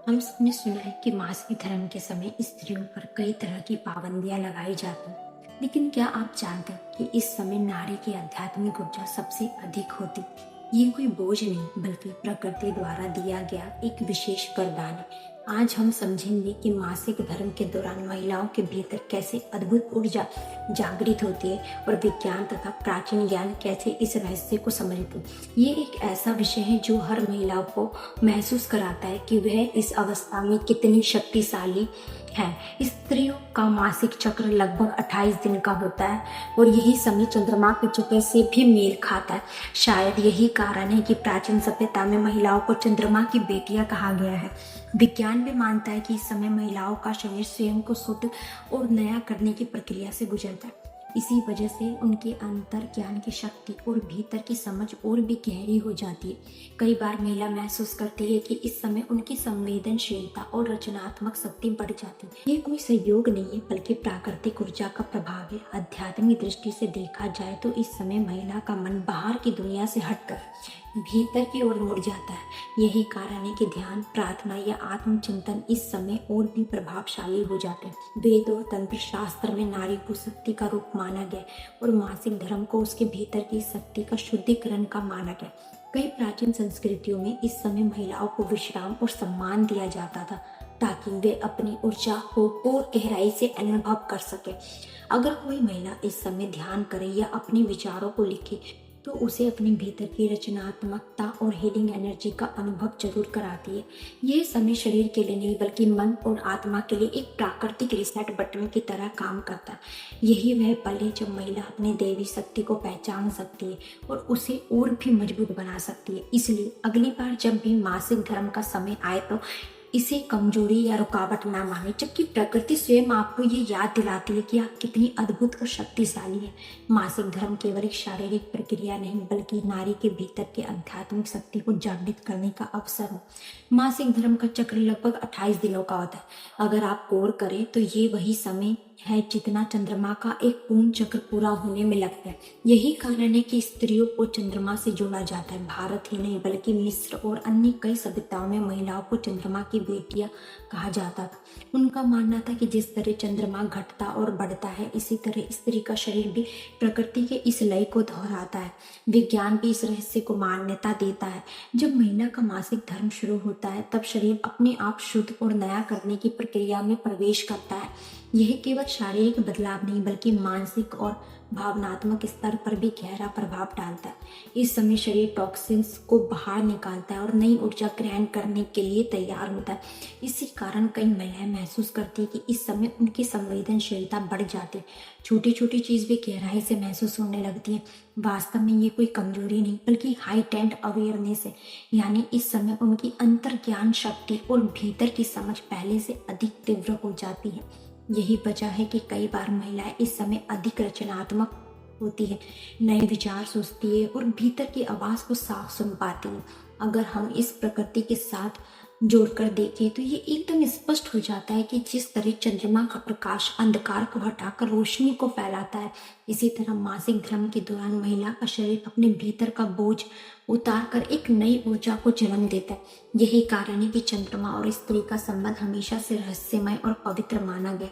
हम सबने सुना है कि मासिक धर्म के समय स्त्रियों पर कई तरह की पाबंदियां लगाई जाती हैं। लेकिन क्या आप जानते हैं कि इस समय नारी की आध्यात्मिक ऊर्जा सबसे अधिक होती? ये कोई बोझ नहीं बल्कि प्रकृति द्वारा दिया गया एक विशेष वरदान है। आज हम समझेंगे कि मासिक धर्म के दौरान महिलाओं के भीतर कैसे अद्भुत ऊर्जा जागृत होती है और विज्ञान तथा प्राचीन ज्ञान कैसे इस रहस्य को समझते हैं। ये एक ऐसा विषय है जो हर महिला को महसूस कराता है कि वह इस अवस्था में कितनी शक्तिशाली है। स्त्रियों का मासिक चक्र लगभग 28 दिन का होता है और यही समय चंद्रमा के चक्र से भी मेल खाता है। शायद यही कारण है कि प्राचीन सभ्यता में महिलाओं को चंद्रमा की बेटियां कहा गया है। विज्ञान भी मानता है कि इस समय महिलाओं का शरीर स्वयं को शुद्ध और नया करने की प्रक्रिया से गुजरता है। इसी वजह से उनके अंतर ज्ञान की शक्ति और भीतर की समझ और भी गहरी हो जाती है। कई बार महिला महसूस करती है कि इस समय उनकी संवेदनशीलता और रचनात्मक शक्ति बढ़ जाती है। ये कोई संयोग नहीं है बल्कि प्राकृतिक ऊर्जा का प्रभाव है। आध्यात्मिक दृष्टि से देखा जाए तो इस समय महिला का मन बाहर की दुनिया से हटकर भीतर की ओर मुड़ जाता है। यही कारण है कि ध्यान, प्रार्थना या आत्मचिंतन इस समय और भी प्रभावशाली हो जाते हैं। वेद और तंत्र शास्त्र में नारी को शक्ति का रूप माना गया और मासिक धर्म को उसके भीतर की शक्ति का शुद्धिकरण का माना गया। कई प्राचीन संस्कृतियों में इस समय महिलाओं को विश्राम और सम्मान दिया जाता था ताकि वे अपनी ऊर्जा को और गहराई से अनुभव कर सके। अगर कोई महिला इस समय ध्यान करे या अपने विचारों को लिखे तो उसे अपने भीतर की रचनात्मकता और हीलिंग एनर्जी का अनुभव जरूर कराती है। ये समय शरीर के लिए नहीं बल्कि मन और आत्मा के लिए एक प्राकृतिक रिसेट बटन की तरह काम करता है। यही वह पल है जब महिला अपनी देवी शक्ति को पहचान सकती है और उसे और भी मजबूत बना सकती है। इसलिए अगली बार जब भी मासिक धर्म का समय आए तो इसे कमजोरी या रुकावट ना माने, जबकि प्रकृति स्वयं आपको ये याद दिलाती है कि आप कितनी अद्भुत और शक्तिशाली है। मासिक धर्म केवल एक शारीरिक प्रक्रिया नहीं बल्कि नारी के भीतर के आध्यात्मिक शक्ति को जागृत करने का अवसर है। मासिक धर्म का चक्र लगभग 28 दिनों का होता है। अगर आप गौर करें तो ये वही समय है जितना चंद्रमा का एक पूर्ण चक्र पूरा होने में लगता है। यही कारण है कि स्त्रियों को चंद्रमा से जोड़ा जाता है। भारत ही नहीं बल्कि मिस्र और अन्य कई सभ्यताओं में महिलाओं को चंद्रमा की बेटियां कहा जाता था। उनका मानना था कि जिस तरह चंद्रमा घटता और बढ़ता है इसी तरह स्त्री का शरीर भी प्रकृति के इस लय को दोहराता है। विज्ञान भी इस रहस्य को मान्यता देता है। जब महिला का मासिक धर्म शुरू होता है तब शरीर अपने आप शुद्ध और नया करने की प्रक्रिया में प्रवेश करता है। यह केवल शारीरिक बदलाव नहीं बल्कि मानसिक और भावनात्मक स्तर पर भी गहरा प्रभाव डालता है। इस समय शरीर टॉक्सिन्स को बाहर निकालता है और नई ऊर्जा ग्रहण करने के लिए तैयार होता है। इसी कारण कई महिलाएं महसूस करती है कि इस समय उनकी संवेदनशीलता बढ़ जाती है। छोटी छोटी चीज भी गहराई से महसूस होने लगती है। वास्तव में ये कोई कमजोरी नहीं बल्कि हाइटेंड अवेयरनेस है। यानी इस समय उनकी अंतर ज्ञान शक्ति और भीतर की समझ पहले से अधिक तीव्र हो जाती है। यही वजह है कि कई बार महिलाएं इस समय अधिक रचनात्मक होती है, नए विचार सोचती है और भीतर की आवाज को साफ सुन पाती है। अगर हम इस प्रकृति के साथ जोड़कर देखें तो ये एकदम स्पष्ट हो जाता है कि जिस तरह चंद्रमा का प्रकाश अंधकार को हटाकर रोशनी को फैलाता है, इसी तरह मासिक धर्म के दौरान महिला का शरीर अपने भीतर का बोझ उतार कर एक नई ऊर्जा को जन्म देता है। यही कारण है कि चंद्रमा और स्त्री का संबंध हमेशा से रहस्यमय और पवित्र माना गया।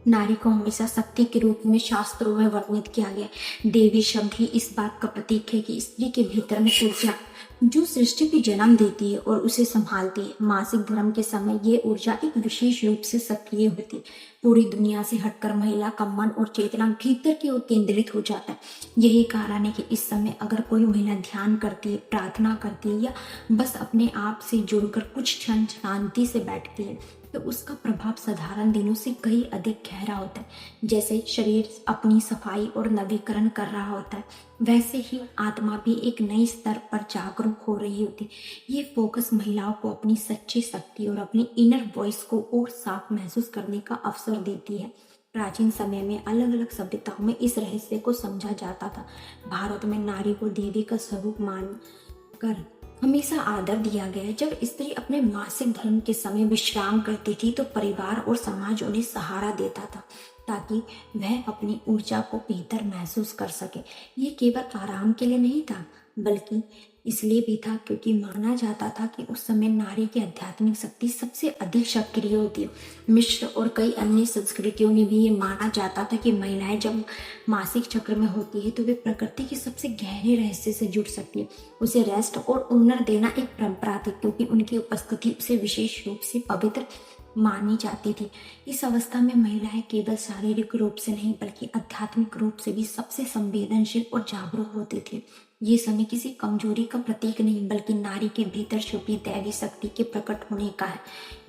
नारी को हमेशा शक्ति के रूप में शास्त्रों में वर्णित किया गया। देवी शब्द ही इस बात का प्रतीक है कि स्त्री के भीतर में ऊर्जा जो सृष्टि को जन्म देती है और उसे संभालती है। मासिक धर्म के समय ये ऊर्जा एक विशेष रूप से सक्रिय होती है। पूरी दुनिया से हटकर महिला का मन और चेतना भीतर की ओर केंद्रित हो जाता है। यही कारण है कि इस समय अगर कोई महिला ध्यान करती है, प्रार्थना करती है या बस अपने आप से जुड़कर कुछ क्षण शांति से बैठती है तो उसका प्रभाव साधारण दिनों से कहीं अधिक गहरा होता है। जैसे शरीर अपनी सफाई और नवीकरण कर रहा होता है वैसे ही आत्मा भी एक नई स्तर पर जागरूक हो रही होती है। ये फोकस महिलाओं को अपनी सच्ची शक्ति और अपनी इनर वॉइस को और साफ महसूस करने का अवसर देती है। प्राचीन समय में अलग अलग सभ्यताओं में इस रहस्य को समझा जाता था। भारत में नारी को देवी का स्वरूप मान कर हमेशा आदर दिया गया है। जब स्त्री अपने मासिक धर्म के समय विश्राम करती थी तो परिवार और समाज उन्हें सहारा देता था ताकि वह अपनी ऊर्जा को बेहतर महसूस कर सके। ये केवल आराम के लिए नहीं था बल्कि इसलिए भी था क्योंकि माना जाता था कि उस समय नारी की आध्यात्मिक शक्ति सबसे अधिक सक्रिय होती है। मिस्र और कई अन्य संस्कृतियों में भी ये माना जाता था कि महिलाएं जब मासिक चक्र में होती है तो वे प्रकृति के सबसे गहरे रहस्य से जुड़ सकती है। उसे रेस्ट और उन्नर देना एक परंपरा थी क्योंकि उनकी उपस्थिति उसे विशेष रूप से पवित्र मानी जाती थी। इस अवस्था में महिलाएं केवल शारीरिक रूप से नहीं बल्कि आध्यात्मिक रूप से भी सबसे संवेदनशील और जागरूक होती थी। ये समय किसी कमजोरी का प्रतीक नहीं बल्कि नारी के भीतर छुपी दैवी शक्ति के प्रकट होने का है।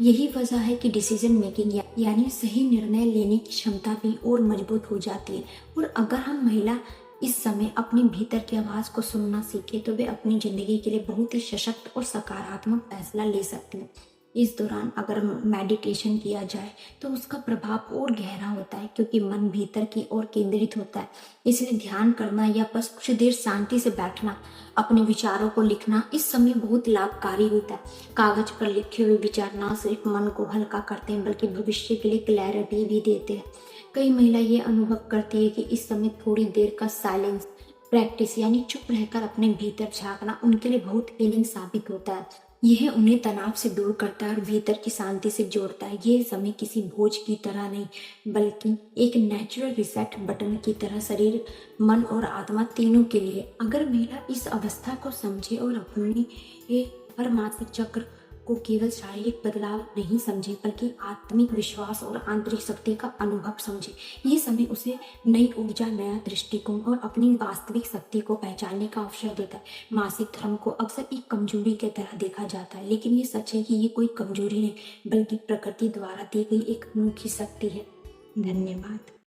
यही वजह है कि डिसीजन मेकिंग यानी सही निर्णय लेने की क्षमता भी और मजबूत हो जाती है। और अगर हम महिला इस समय अपने भीतर की आवाज को सुनना सीखे तो वे अपनी जिंदगी के लिए बहुत ही सशक्त और सकारात्मक फैसला ले सकती हैं। इस दौरान अगर मेडिटेशन किया जाए तो उसका प्रभाव और गहरा होता है क्योंकि मन भीतर की ओर केंद्रित होता है। इसलिए ध्यान करना या बस कुछ देर शांति से बैठना, अपने विचारों को लिखना इस समय बहुत लाभकारी होता है। कागज पर लिखे हुए विचार न सिर्फ मन को हल्का करते हैं बल्कि भविष्य के लिए क्लैरिटी भी देते हैं। कई महिला ये अनुभव करती है कि इस समय थोड़ी देर का साइलेंस प्रैक्टिस यानी चुप रहकर अपने भीतर झांकना उनके लिए बहुत हीलिंग साबित होता है। यह उन्हें तनाव से दूर करता है और भीतर की शांति से जोड़ता है। यह समय किसी बोझ की तरह नहीं बल्कि एक नेचुरल रिसेट बटन की तरह शरीर, मन और आत्मा तीनों के लिए। अगर महिला इस अवस्था को समझे और अपने हर मासिक चक्र को केवल शारीरिक बदलाव नहीं समझे बल्कि आत्मिक विश्वास और आंतरिक शक्ति का अनुभव समझे, ये समय उसे नई ऊर्जा, नया दृष्टिकोण और अपनी वास्तविक शक्ति को पहचानने का अवसर देता है। मासिक धर्म को अक्सर एक कमजोरी की तरह देखा जाता है, लेकिन ये सच है कि ये कोई कमजोरी नहीं बल्कि प्रकृति द्वारा दी गई एक अनोखी शक्ति है। धन्यवाद।